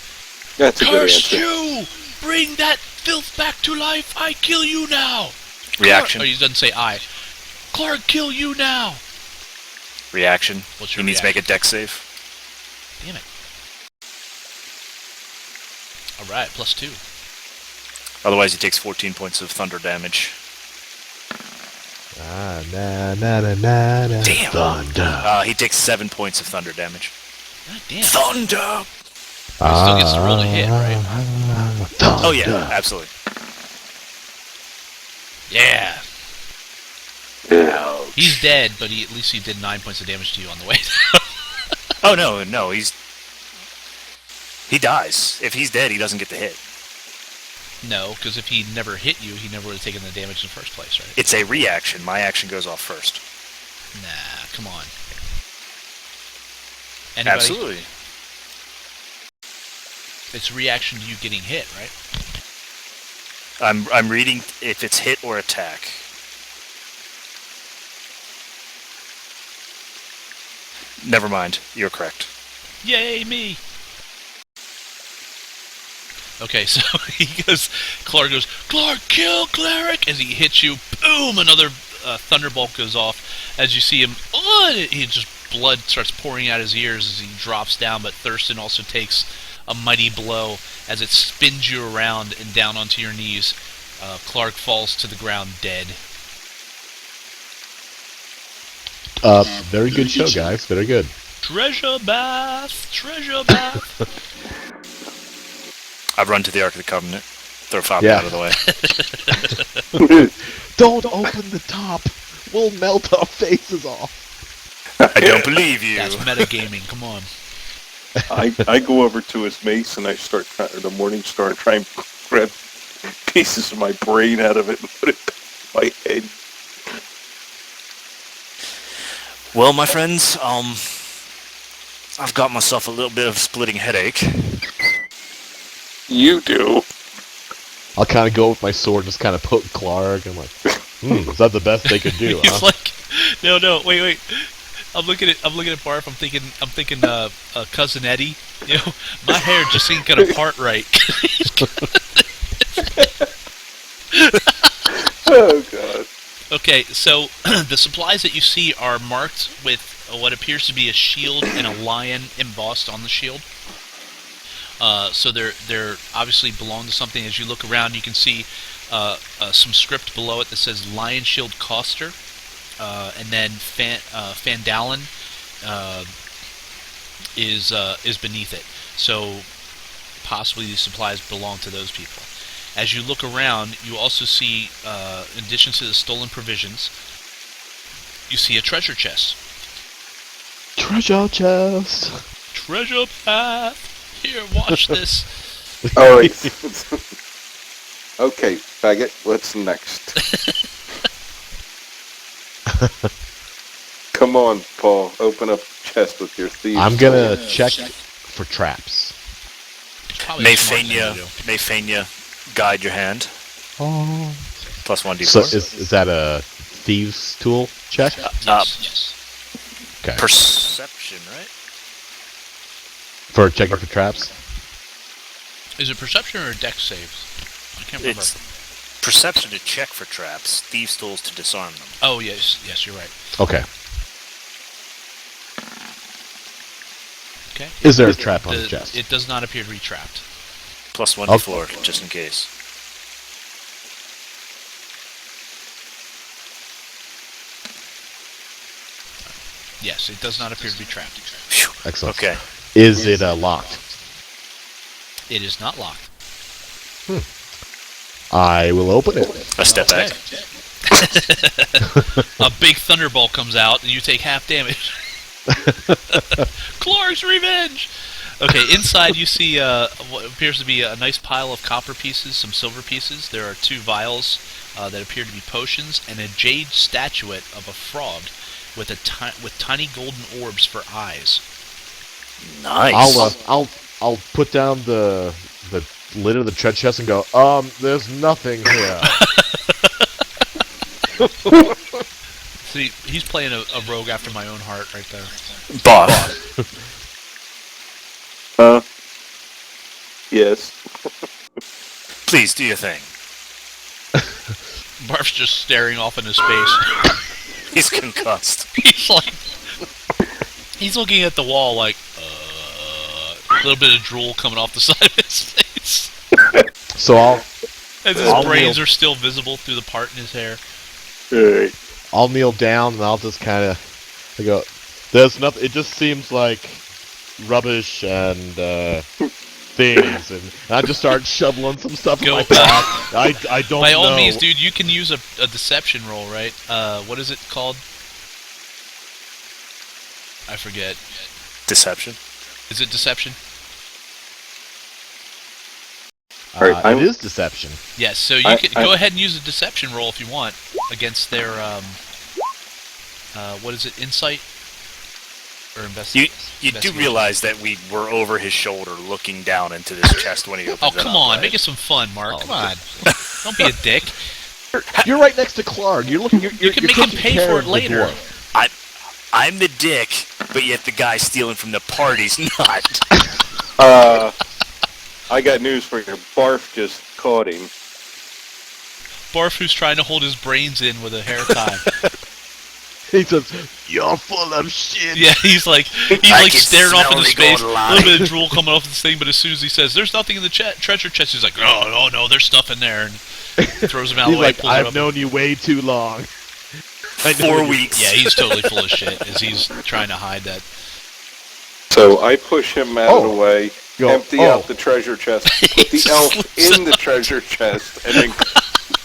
That's a good Curse answer. you! Bring that filth back to life! I kill you now! Reaction. Oh, he doesn't say I. Clark, kill you now! Reaction. What's He your needs to make a reaction? dex save. Damn it. Alright, +2. Otherwise, he takes 14 points of thunder damage. Ah, na na na na na. Damn. Thunder. He takes 7 points of thunder damage. God damn. Thunder! He still gets to roll a hit, right? Thunder. Oh yeah, absolutely. Yeah. Ouch. He's dead, but at least he did 9 points of damage to you on the way. Oh no, he dies. If he's dead, he doesn't get the hit. No, because if he never hit you, he never would have taken the damage in the first place, right? It's a reaction. My action goes off first. Nah, come on. Anybody? Absolutely. It's a reaction to you getting hit, right? I'm reading if it's hit or attack. Never mind. You're correct. Yay, me! Okay, so Clark goes, Clark, kill Cleric! As he hits you, boom! Another thunderbolt goes off. As you see him, blood starts pouring out his ears as he drops down, but Thurston also takes a mighty blow as it spins you around and down onto your knees. Clark falls to the ground dead. Very good show, guys. Very good. Treasure bath, treasure bath. I run to the Ark of the Covenant. Throw Fabio Yeah. out of the way. Don't open the top. We'll melt our faces off. I don't believe you. That's metagaming. Come on. I go over to his mace and I start the Morning Star and try and grab pieces of my brain out of it and put it in my head. Well, my friends, I've got myself a little bit of a splitting headache. You do. I'll kind of go with my sword and just kind of poke Clark. I'm like, is that the best they could do? He's Huh? like, no, wait. I'm looking at Barf. I'm thinking, cousin Eddie. You know, my hair just ain't gonna part right. Oh, God. Okay, so the supplies that you see are marked with what appears to be a shield and a lion embossed on the shield. So they're obviously belong to something. As you look around, you can see some script below it that says Lion Shield Coster, and then Phandelver is beneath it. So possibly these supplies belong to those people. As you look around, you also see, in addition to the stolen provisions, you see a treasure chest. Treasure chest. Treasure path. Here, watch this. All right. Okay, faggot. What's next? Come on, Paul. Open up chest with your thieves. I'm gonna check for traps. Probably a smart thing to do. Mayfania, guide your hand. Oh. Plus 1d4. So is that a thieves tool check? Yes. Okay. Perception, right? For checking for traps? Is it perception or dex saves? I can't remember. It's perception to check for traps, thieves' tools to disarm them. Oh, yes, you're right. Okay. Okay. Is there a trap on the chest? It does not appear to be trapped. Plus 1d4, just in case. Yes, it does not appear to be trapped. Phew. Excellent. Okay. Is it locked? It is not locked. I will open it. A step back. A big thunderbolt comes out, and you take half damage. Clark's revenge! Okay, inside you see what appears to be a nice pile of copper pieces, some silver pieces. There are 2 vials that appear to be potions, and a jade statuette of a frog with with tiny golden orbs for eyes. Nice. I'll put down the lid of the treasure chest and go, there's nothing here. See, he's playing a rogue after my own heart right there. Boss. Yes. Please, do your thing. Barf's just staring off into space. He's concussed. He's like... He's looking at the wall like, a little bit of drool coming off the side of his face. So As his brains are still visible through the part in his hair. Alright. I'll kneel down and I'll just kind of go, there's nothing, it just seems like rubbish and things, and I just start shoveling some stuff in my pack. I don't know. By all means, dude, you can use a deception roll, right? What is it called? I forget. Deception. Is it deception? Alright, it is deception. Yes, so you can go ahead and use a deception roll if you want against their, what is it, insight? Or You do realize that we were over his shoulder looking down into this chest when he opens Oh, it come up, on, right? make it some fun, Mark. Come on. Don't be a dick. You're right next to Clark. You're looking. You can make him pay for it later. I'm the dick, but yet the guy stealing from the party's not. I got news for you. Barf just caught him. Barf, who's trying to hold his brains in with a hair tie. He says, "You're full of shit." Yeah, he's like staring off into space. A little bit of drool coming off the thing, but as soon as he says, "There's nothing in the treasure chest," he's like, "Oh no, there's stuff in there," and throws him out of He's the way. like, "I've known you way too long." I know 4 you- weeks. Yeah, he's totally full of shit as he's trying to hide that. So I push him out of the way, Go, empty oh. out the treasure chest, put the elf in the treasure chest, and then,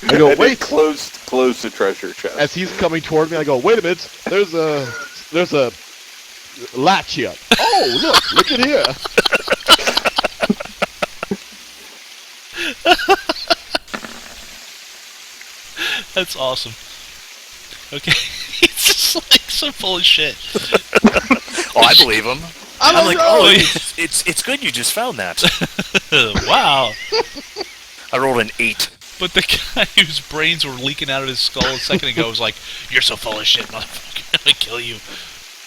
I go, and then wait. close the treasure chest. As he's coming toward me, I go, wait a minute. There's a latch here. Oh, look at here. That's awesome. Okay, he's just like so full of shit. Oh, I believe him. I'm like, oh, it's good you just found that. Wow. I rolled an 8. But the guy whose brains were leaking out of his skull a second ago was like, "You're so full of shit, motherfucker! I'm gonna kill you."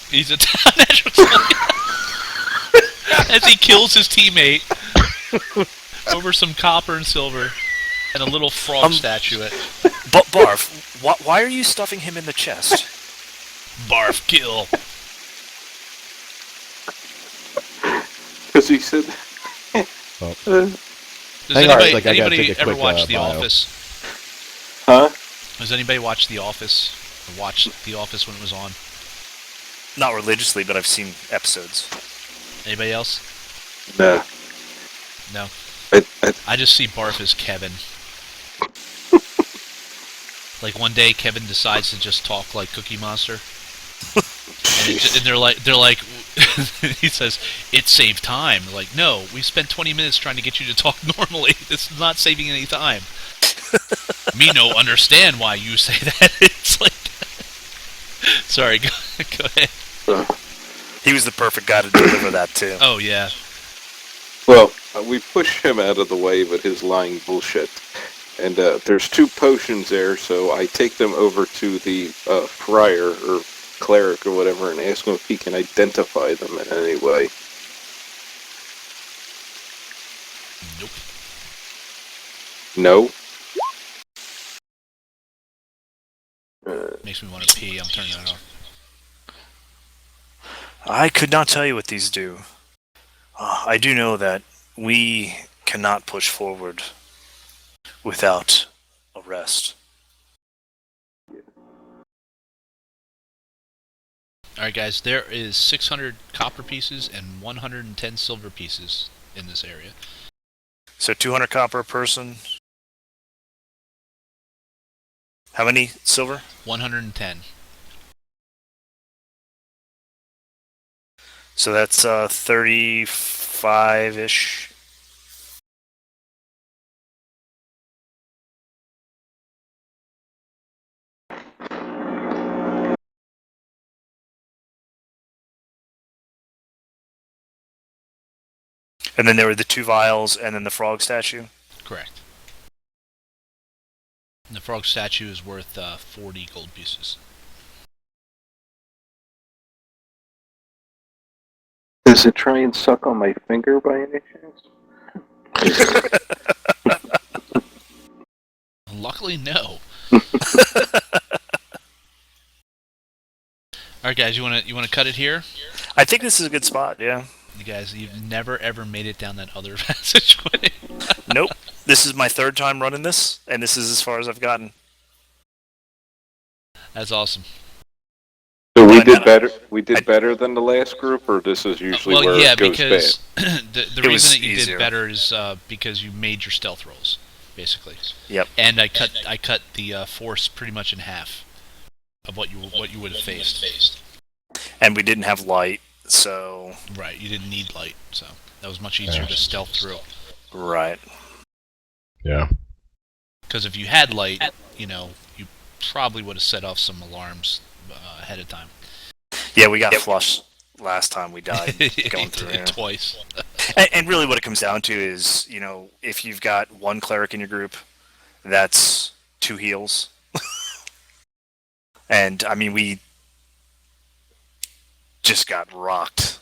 He's a natural 20. As he kills his teammate over some copper and silver and a little frog statuette. But Barf, why are you stuffing him in the chest? Barf kill. Because he said, Does Hang on, anybody, like, I gotta anybody take a ever quick, watch The bio. Office? huh? Does anybody watch The Office? Or watch The Office when it was on? Not religiously, but I've seen episodes. Anybody else? No. No. I, I just see Barf as Kevin. Like one day, Kevin decides to just talk like Cookie Monster, and they're like, he says, "It saved time." They're like, no, we spent 20 minutes trying to get you to talk normally. This is not saving any time. Me no understand why you say that. It's like, sorry, go ahead. He was the perfect guy to deliver that too. Oh yeah. well, we push him out of the way with his lying bullshit. And there's 2 potions there, so I take them over to the friar or cleric or whatever and ask him if he can identify them in any way. Nope. No? Makes me want to pee. I'm turning that off. I could not tell you what these do. I do know that we cannot push forward without a rest. Alright guys, there is 600 copper pieces and 110 silver pieces in this area. So 200 copper a person. How many silver? 110. So that's 35-ish. And then there were the 2 vials and then the frog statue. Correct. And the frog statue is worth 40 gold pieces. Does it try and suck on my finger by any chance? Luckily, no. Alright guys, you wanna cut it here? I think this is a good spot, yeah. You guys, you've never ever made it down that other passageway. Nope. This is my 3rd time running this, and this is as far as I've gotten. That's awesome. So we did better. We did better than the last group, or this is usually Well, where yeah, it goes because bad. the It was reason that you easier. did better is because you made your stealth rolls, basically. Yep. And I cut the force pretty much in half of what you would have faced. And we didn't have light, so... Right, you didn't need light, so that was much easier to stealth through. Right. Yeah. Because if you had light, you probably would have set off some alarms ahead of time. Yeah, we got flushed last time we died going through here. Twice. And really what it comes down to is, if you've got 1 cleric in your group, that's 2 heals. And, I mean, we just got rocked.